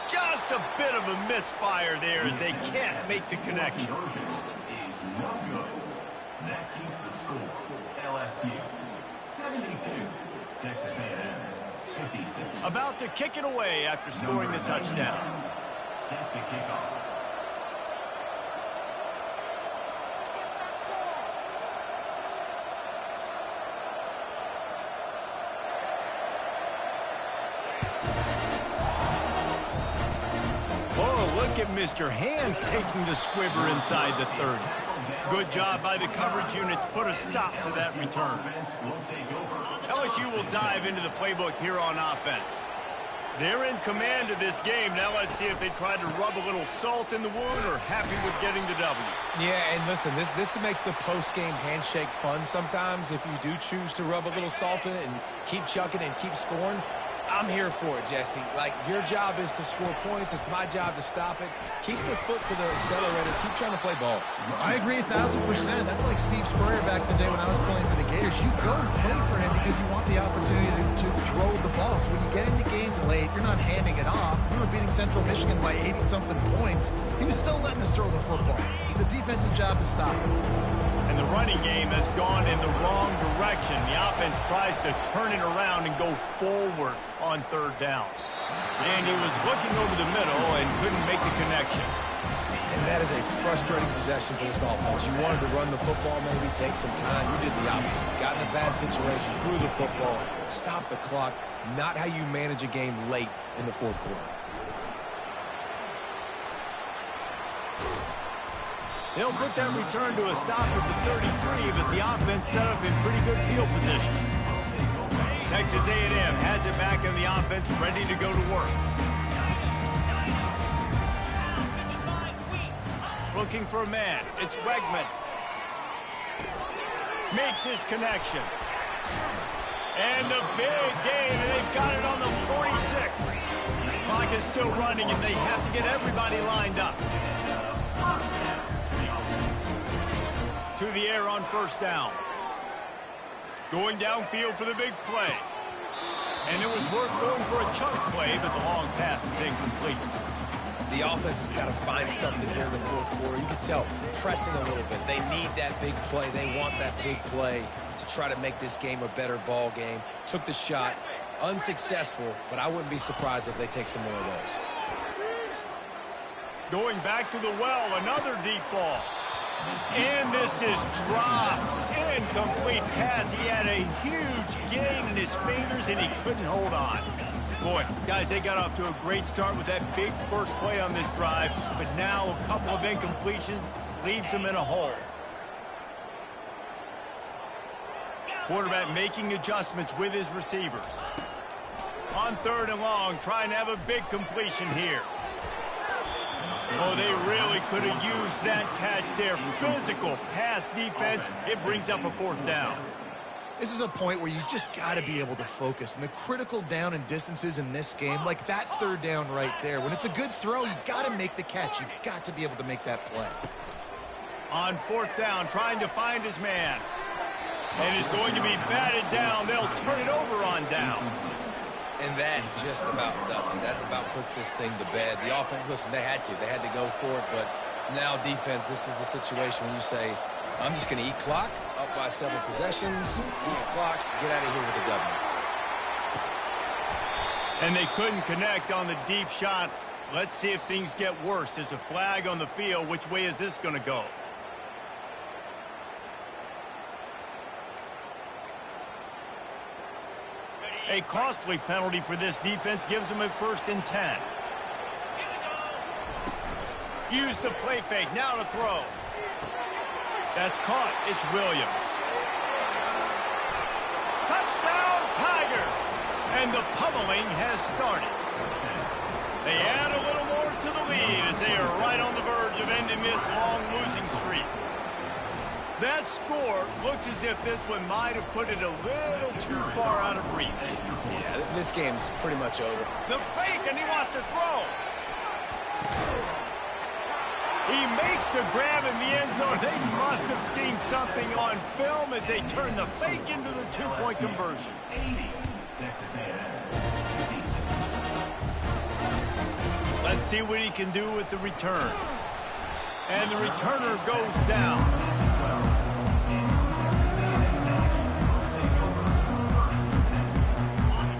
Just a bit of a misfire there as they can't make the connection. Is no good. That keeps the score. LSU 72, Texas A&M 56. About to kick it away after scoring the touchdown. Set to kick off. Look at Mr. Hands taking the squibber inside the 30. Good job by the coverage unit to put a stop to that return. LSU will dive into the playbook here on offense. They're in command of this game. Now let's see if they try to rub a little salt in the wound or happy with getting the W. Yeah, and listen, this makes the post-game handshake fun sometimes if you do choose to rub a little salt in it and keep chucking and keep scoring. I'm here for it, Jesse. Like, your job is to score points. It's my job to stop it. Keep your foot to the accelerator. Keep trying to play ball. I agree 1,000%. That's like Steve Spurrier back in the day when I was playing for the Gators. You go and play for him because you want the opportunity to throw the ball. So when you get in the game late, you're not handing it off. We were beating Central Michigan by 80-something points. He was still letting us throw the football. It's the defense's job to stop it. And the running game has gone in the wrong direction. The offense tries to turn it around and go forward on 3rd down. And he was looking over the middle and couldn't make the connection. And that is a frustrating possession for this offense. You wanted to run the football, maybe take some time. You did the opposite. Got in a bad situation, threw the football, stopped the clock. Not how you manage a game late in the fourth quarter. They'll put that return to a stop at the 33, but the offense set up in pretty good field position. Texas A&M has it back in the offense, ready to go to work. Looking for a man. It's Wegman. Makes his connection. And the big gain, and they've got it on the 46. Clock is still running, and they have to get everybody lined up. To the air on first down. Going downfield for the big play. And it was worth going for a chunk play, but the long pass is incomplete. The offense has got to find something here in the fourth quarter. You can tell, pressing a little bit. They need that big play. They want that big play to try to make this game a better ball game. Took the shot. Unsuccessful, but I wouldn't be surprised if they take some more of those. Going back to the well, another deep ball. And this is dropped. Incomplete pass. He had a huge gain in his fingers, and he couldn't hold on. Boy, guys, they got off to a great start with that big first play on this drive, but now a couple of incompletions leaves them in a hole. Quarterback making adjustments with his receivers. On third and long, trying to have a big completion here. Oh, they really could have used that catch there. Physical pass defense. It brings up a fourth down. This is a point where you just got to be able to focus. And the critical down and distances in this game, like that third down right there, when it's a good throw, you got to make the catch. You've got to be able to make that play. On fourth down, trying to find his man. And is going to be batted down. They'll turn it over on downs. And that just about does it. That about puts this thing to bed. The offense, listen, they had to go for it. But now defense, this is the situation when you say, I'm just going to eat clock, up by several possessions, eat clock, get out of here with a W. And they couldn't connect on the deep shot. Let's see if things get worse. There's a flag on the field. Which way is this going to go? A costly penalty for this defense gives them a 1st and 10. Use the play fake. Now to throw. That's caught. It's Williams. Touchdown, Tigers! And the pummeling has started. They add a little more to the lead as they are right on the verge of ending this long losing streak. That score looks as if this one might have put it a little too far out of reach. Yeah, this game's pretty much over. The fake, and he wants to throw. He makes the grab in the end zone. They must have seen something on film as they turn the fake into the two-point conversion. Let's see what he can do with the return. And the returner goes down.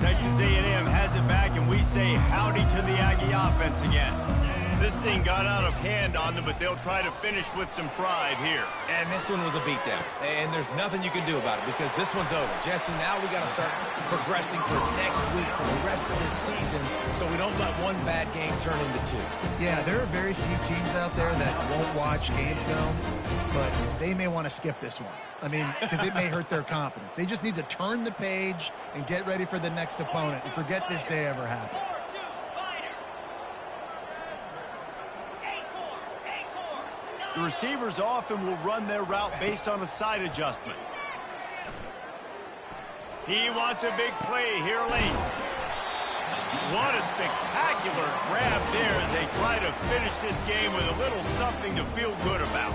Texas A&M has it back, and we say howdy to the Aggie offense again. This thing got out of hand on them, but they'll try to finish with some pride here. And this one was a beatdown. And there's nothing you can do about it because this one's over. Jesse, now we got to start progressing for next week, for the rest of this season, so we don't let one bad game turn into two. Yeah, there are very few teams out there that won't watch game film, but they may want to skip this one. I mean, because it may hurt their confidence. They just need to turn the page and get ready for the next opponent and forget this day ever happened. The receivers often will run their route based on a side adjustment. He wants a big play here late. What a spectacular grab there as they try to finish this game with a little something to feel good about.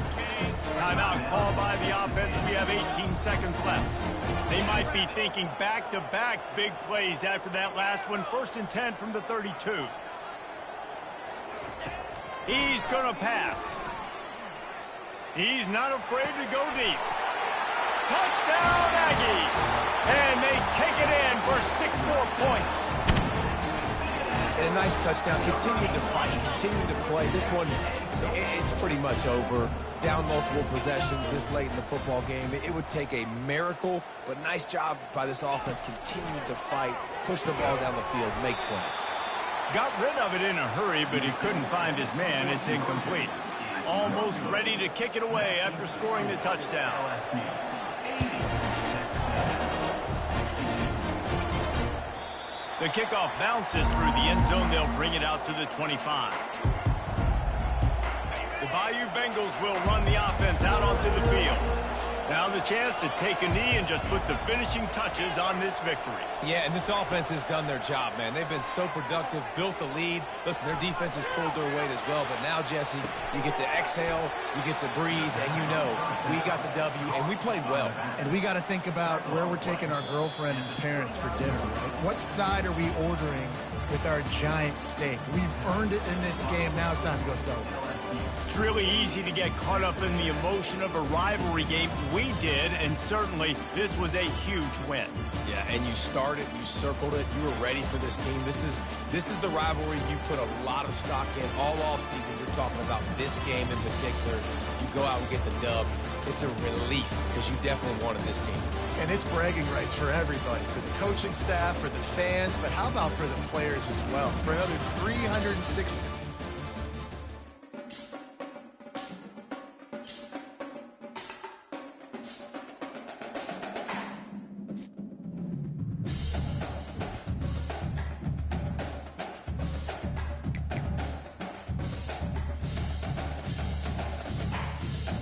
Timeout called by the offense. We have 18 seconds left. They might be thinking back-to-back big plays after that last one. 1st and 10 from the 32. He's going to pass. He's not afraid to go deep. Touchdown, Aggies! And they take it in for 6 more points. And a nice touchdown. Continued to fight, continued to play. This one it's pretty much over. Down multiple possessions this late in the football game. It would take a miracle, but nice job by this offense continuing to fight, push the ball down the field, make plays. Got rid of it in a hurry, but he couldn't find his man. It's incomplete. Almost ready to kick it away after scoring the touchdown. The kickoff bounces through the end zone. They'll bring it out to the 25. The Bayou Bengals will run the offense out onto the field. Now the chance to take a knee and just put the finishing touches on this victory. Yeah, and this offense has done their job, man. They've been so productive, built the lead. Listen, their defense has pulled their weight as well. But now, Jesse, you get to exhale, you get to breathe, and you know we got the W, and we played well. And we got to think about where we're taking our girlfriend and parents for dinner, right? What side are we ordering with our giant steak? We've earned it in this game. Now it's time to go celebrate. It's really easy to get caught up in the emotion of a rivalry game. We did, and certainly this was a huge win. Yeah, and you started, you circled it, you were ready for this team. This is the rivalry you put a lot of stock in all offseason. You're talking about this game in particular. You go out and get the dub. It's a relief because you definitely wanted this team. And it's bragging rights for everybody, for the coaching staff, for the fans, but how about for the players as well? For another 360